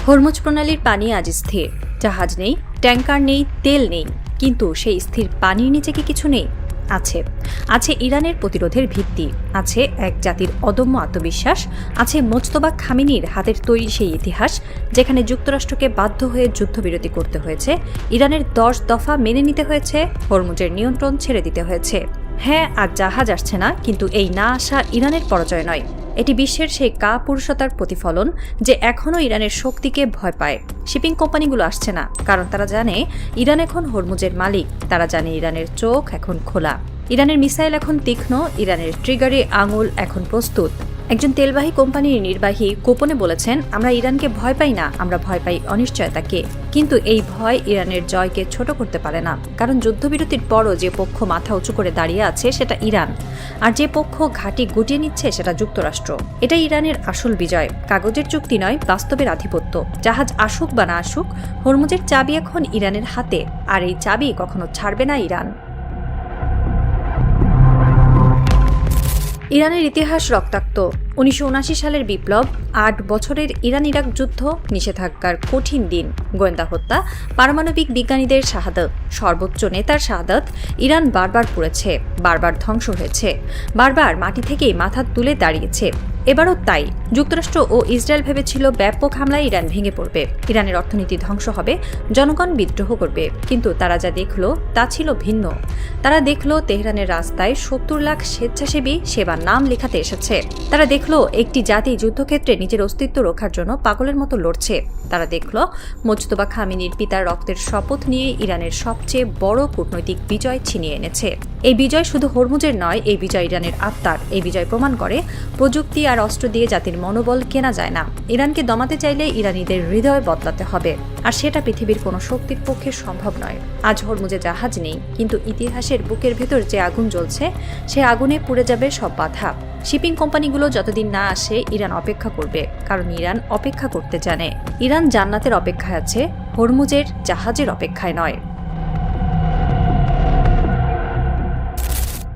Hormuz প্রণালীর পানি আজ স্থির। জাহাজ নেই, ট্যাঙ্কার নেই, তেল নেই, কিন্তু সেই স্থির পানির নিচে কি কিছু নেই? আছে ইরানের প্রতিরোধের ভিত্তি, আছে এক জাতির অদম্য আত্মবিশ্বাস, আছে মোজতবা খামেনির হাতের তৈরি সেই ইতিহাস যেখানে যুক্তরাষ্ট্রকে বাধ্য হয়ে যুদ্ধবিরতি করতে হয়েছে, ইরানের 10 দফা মেনে নিতে হয়েছে, হরমুজের নিয়ন্ত্রণ ছেড়ে দিতে হয়েছে। হ্যাঁ, আজ জাহাজ আসছে না, কিন্তু এই না আসা ইরানের পরাজয় নয়। এটি বিশ্বের সেই কাপুরুষতার প্রতিফলন যে এখনও ইরানের শক্তিকে ভয় পায়। শিপিং কোম্পানিগুলো আসছে না কারণ তারা জানে ইরান এখন হরমুজের মালিক, তারা জানে ইরানের চোখ এখন খোলা, ইরানের মিসাইল এখন তীক্ষ্ণ, ইরানের ট্রিগারে আঙুল এখন প্রস্তুত। একজন তেলবাহী কোম্পানির নির্বাহী গোপনে বলেছেন, আমরা ইরানকে ভয় পাই না, আমরা ভয় পাই অনিশ্চয়তাকে। কিন্তু এই ভয় ইরানের জয়কে ছোট করতে পারে না, কারণ যুদ্ধবিরতির পরও যে পক্ষ মাথা উঁচু করে দাঁড়িয়ে আছে সেটা ইরান, আর যে পক্ষ ঘাঁটি গুটিয়ে নিচ্ছে সেটা যুক্তরাষ্ট্র। এটাই ইরানের আসল বিজয়, কাগজের চুক্তি নয়, বাস্তবের আধিপত্য। জাহাজ আসুক বা না আসুক, হরমুজের চাবি এখন ইরানের হাতে, আর এই চাবি কখনো ছাড়বে না ইরান। ইরানের ইতিহাস রক্তাক্ত। 1979 সালের বিপ্লব, 8 বছরের ইরান ইরাক যুদ্ধ, নিষেধাজ্ঞার কঠিন দিন, গোয়েন্দা হত্যা, পারমাণবিক বিজ্ঞানীদের শাহাদত, সর্বোচ্চ নেতার শাহাদত। ইরান বারবার পড়েছে, বারবার ধ্বংস হয়েছে, বারবার মাটি থেকেই মাথা তুলে দাঁড়িয়েছে। এবারও তাই। যুক্তরাষ্ট্র ও ইসরায়েল ভেবেছিল ব্যাপক হামলায় ইরান ভেঙে পড়বে, ইরানের অর্থনীতি ধ্বংস হবে, জনগণ বিদ্রোহ করবে, কিন্তু তারা যা দেখল তা ছিল ভিন্ন। তারা দেখল তেহরানের রাস্তায় 70 লাখ স্বেচ্ছাসেবী সেবার নাম লেখাতে এসেছে। তারা দেখল একটি জাতি যুদ্ধক্ষেত্রে নিজের অস্তিত্ব রক্ষার জন্য পাগলের মতো লড়ছে। তারা দেখল মোজতবা খামেনির পিতার রক্তের শপথ নিয়ে ইরানের সবচেয়ে বড় কূটনৈতিক বিজয় ছিনিয়ে এনেছে। এই বিজয় শুধু হরমুজের নয়, এই বিজয় ইরানের আত্মার। এই বিজয় প্রমাণ করে প্রযুক্তি আর অস্ত্র দিয়ে জাতির মনোবল কেনা যায় না। ইরানকে দমাতে চাইলে ইরানিদের হৃদয় বদলাতে হবে, আর সেটা পৃথিবীর কোনো শক্তির পক্ষে সম্ভব নয়। আজ হরমুজে জাহাজ নেই, কিন্তু ইতিহাসের বুকের ভেতর যে আগুন জ্বলছে সে আগুনে পুড়ে যাবে সব বাধা। শিপিং কোম্পানিগুলো যতদিন না আসে ইরান অপেক্ষা করবে, কারণ ইরান অপেক্ষা করতে জানে। ইরান জান্নাতের অপেক্ষায় আছে, হরমুজের জাহাজের অপেক্ষায় নয়।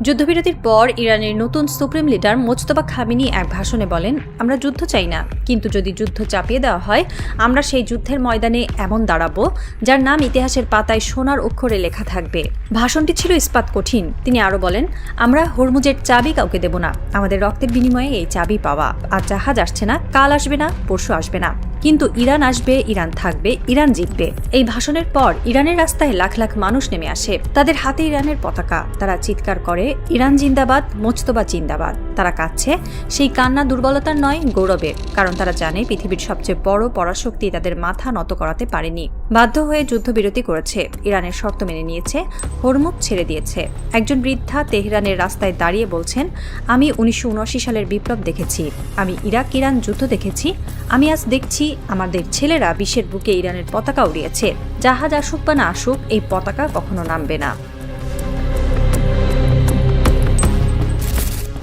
যুদ্ধবিরতির পর ইরানের নতুন সুপ্রিম লিডার মোজতবা খামেনি এক ভাষণে বলেন, আমরা যুদ্ধ চাই না, কিন্তু যদি যুদ্ধ চাপিয়ে দেওয়া হয় আমরা সেই যুদ্ধের ময়দানে এমন দাঁড়াবো যার নাম ইতিহাসের পাতায় সোনার অক্ষরে লেখা থাকবে। ভাষণটি ছিল ইস্পাত কঠিন। তিনি আরও বলেন, আমরা হরমুজের চাবি কাউকে দেব না, আমাদের রক্তের বিনিময়ে এই চাবি পাওয়া। আর জাহাজ আসছে না, কাল আসবে না, পরশু আসবে না, কিন্তু ইরান আসবে, ইরান থাকবে, ইরান জিতবে। এই ভাষণের পর ইরানের রাস্তায় লাখ লাখ মানুষ নেমে আসে, তাদের হাতে ইরানের পতাকা। তারা চিৎকার করে, ইরান জিন্দাবাদ, মোজতবা জিন্দাবাদ। তারা কাঁদছে, সেই কান্না দুর্বলতার নয়, গৌরবের, কারণ তারা জানে পৃথিবীর সবচেয়ে বড় পরাশক্তি তাদের মাথা নত করাতে পারেনি। বাধ্য হয়ে যুদ্ধবিরতি করেছে, ইরানের শর্ত মেনে নিয়েছে, হরমুজ ছেড়ে দিয়েছে। একজন বৃদ্ধা তেহরানের রাস্তায় দাঁড়িয়ে বলছেন, আমি 1979 সালের বিপ্লব দেখেছি, আমি ইরাক ইরান যুদ্ধ দেখেছি, আমি আজ দেখছি আমাদের ছেলেরা বিশ্বের বুকে ইরানের পতাকা উড়িয়েছে। জাহাজ আসুক বা না আসুক, এই পতাকা কখনো নামবে না।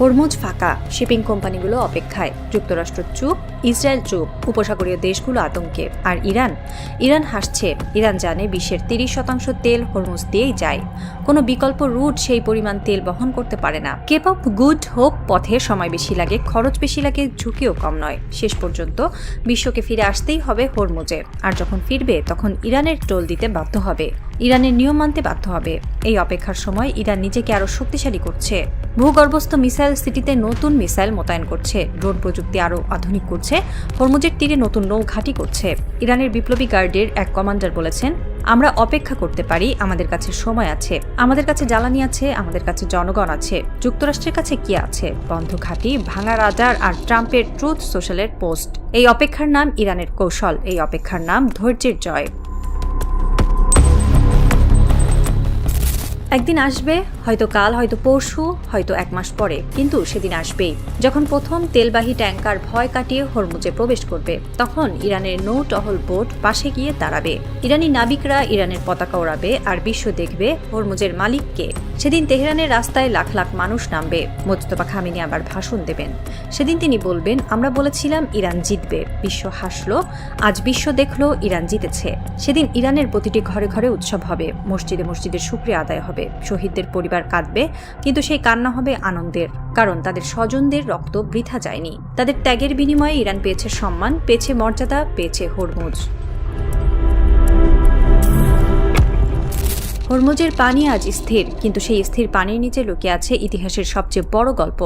হরমুজ ফাঁকা, শিপিং কোম্পানিগুলো অপেক্ষায়, যুক্তরাষ্ট্র চুপ, ইসরায়েল চুপ, উপসাগরীয় দেশগুলো আতঙ্কে। আর ইরান হাসছে। ইরান জানে বিশ্বের 30% তেল হরমুজ দিয়েই যায়। কোনো বিকল্প রুট সেই পরিমাণ তেল বহন করতে পারে না। কেপ অফ গুড হোপ পথে সময় বেশি লাগে, খরচ বেশি লাগে, ঝুঁকিও কম নয়। শেষ পর্যন্ত বিশ্বকে ফিরে আসতেই হবে হরমুজে, আর যখন ফিরবে তখন ইরানের টোল দিতে বাধ্য হবে, ইরানের নিয়ম মানতে বাধ্য হবে। এই অপেক্ষার সময় ইরান নিজেকে আরও শক্তিশালী করছে। ভূগর্ভস্থ মিসাইল সিটিতে নতুন মিসাইল মোতায়েন করছে, ড্রোন প্রযুক্তি আরও আধুনিক করছে, হরমুজের তীরে নতুন নৌঘাঁটি করছে। ইরানের বিপ্লবী গার্ডের এক কমান্ডার বলেছেন, আমরা অপেক্ষা করতে পারি, আমাদের কাছে সময় আছে, আমাদের কাছে জ্বালানি আছে, আমাদের কাছে জনগণ আছে। যুক্তরাষ্ট্রের কাছে কি আছে? বন্ধ ঘাঁটি, ভাঙা রাডার আর ট্রাম্পের ট্রুথ সোশ্যালের পোস্ট। এই অপেক্ষার নাম ইরানের কৌশল, এই অপেক্ষার নাম ধৈর্যের জয়। একদিন আসবে, হয়তো কাল, হয়তো পরশু, হয়তো 1 মাস পরে, কিন্তু সেদিন আসবেই যখন প্রথম তেলবাহী ট্যাঙ্কার ভয় কাটিয়ে হরমুজে প্রবেশ করবে। তখন ইরানের নৌ টহল বোট পাশে গিয়ে দাঁড়াবে, ইরানি নাবিকরা ইরানের পতাকা ওড়াবে, আর বিশ্ব দেখবে হরমুজের মালিককে। সেদিন তেহরানের রাস্তায় লাখ লাখ মানুষ নামবে। মোজতবা খামেনি আবার ভাষণ দেবেন। সেদিন তিনি বলবেন, আমরা বলেছিলাম ইরান জিতবে, বিশ্ব হাসল, আজ বিশ্ব দেখল ইরান জিতেছে। সেদিন ইরানের প্রতিটি ঘরে ঘরে উৎসব হবে, মসজিদে মসজিদে শুকরিয়া আদায় হবে। হবে, শহীদদের পরিবার কাঁদবে, কিন্তু সেই কান্না হবে আনন্দের, কারণ তাদের স্বজনদের রক্ত বৃথা যায়নি। তাদের ত্যাগের বিনিময়ে ইরান পেয়েছে সম্মান, পেয়েছে মর্যাদা, পেয়েছে হরমুজ। হরমুজের পানি আজ স্থির, কিন্তু সেই স্থির পানির নিচে লুকিয়ে আছে ইতিহাসের সবচেয়ে বড় গল্প।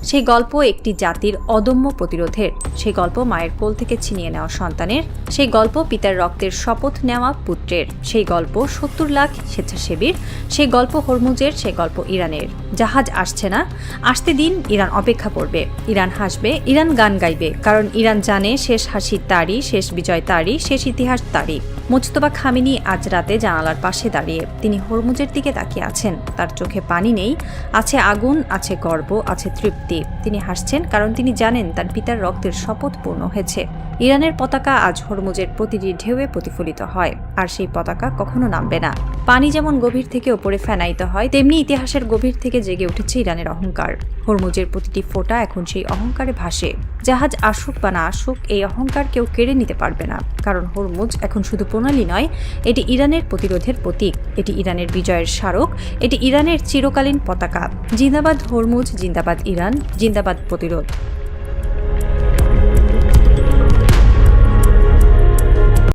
সেই গল্প একটি জাতির অদম্য প্রতিরোধের, সেই গল্প মায়ের কোল থেকে ছিনিয়ে নেওয়া সন্তানের, সেই গল্প পিতার রক্তের শপথ নেওয়া পুত্রের, সেই গল্প ৭০ লাখ স্বেচ্ছাসেবীর, সেই গল্প হরমুজের, সেই গল্প ইরানের। জাহাজ আসছে না, আসতে দিন, ইরান অপেক্ষা করবে, ইরান হাসবে, ইরান গান গাইবে, কারণ ইরান জানে শেষ হাসি তারই, শেষ বিজয় তারই, শেষ ইতিহাস তারই। মুজতবা খামেনি আজ রাতে জানালার পাশে দাঁড়িয়ে তিনি হরমুজের দিকে তাকিয়ে আছেন। তার চোখে পানি নেই, আছে আগুন, আছে গর্ব, আছে তৃপ্তি। তিনি হাসছেন কারণ তিনি জানেন তার পিতার রক্তের শপথ পূর্ণ হয়েছে। ইরানের পতাকা আজ হরমুজের প্রতিটি ঢেউয়ে প্রতিফলিত হয়, আর সেই পতাকা কখনো নামবে না। পানি যেমন গভীর থেকে ওপরে ফেনায়িত হয়, তেমনি ইতিহাসের গভীর থেকে জেগে উঠেছে ইরানের অহংকার। হরমুজের প্রতিটি ফোঁটা এখন সেই অহংকারে ভাসে। জাহাজ আসুক বা না আসুক, এই অহংকার কেউ কেড়ে নিতে পারবে না, কারণ হরমুজ এখন শুধু প্রণালী নয়, এটি ইরানের প্রতিরোধের প্রতীক, এটি ইরানের বিজয়ের স্মারক, এটি ইরানের চিরকালীন পতাকা। জিন্দাবাদ হরমুজ, জিন্দাবাদ ইরান, জিন্দাবাদ প্রতিরোধ।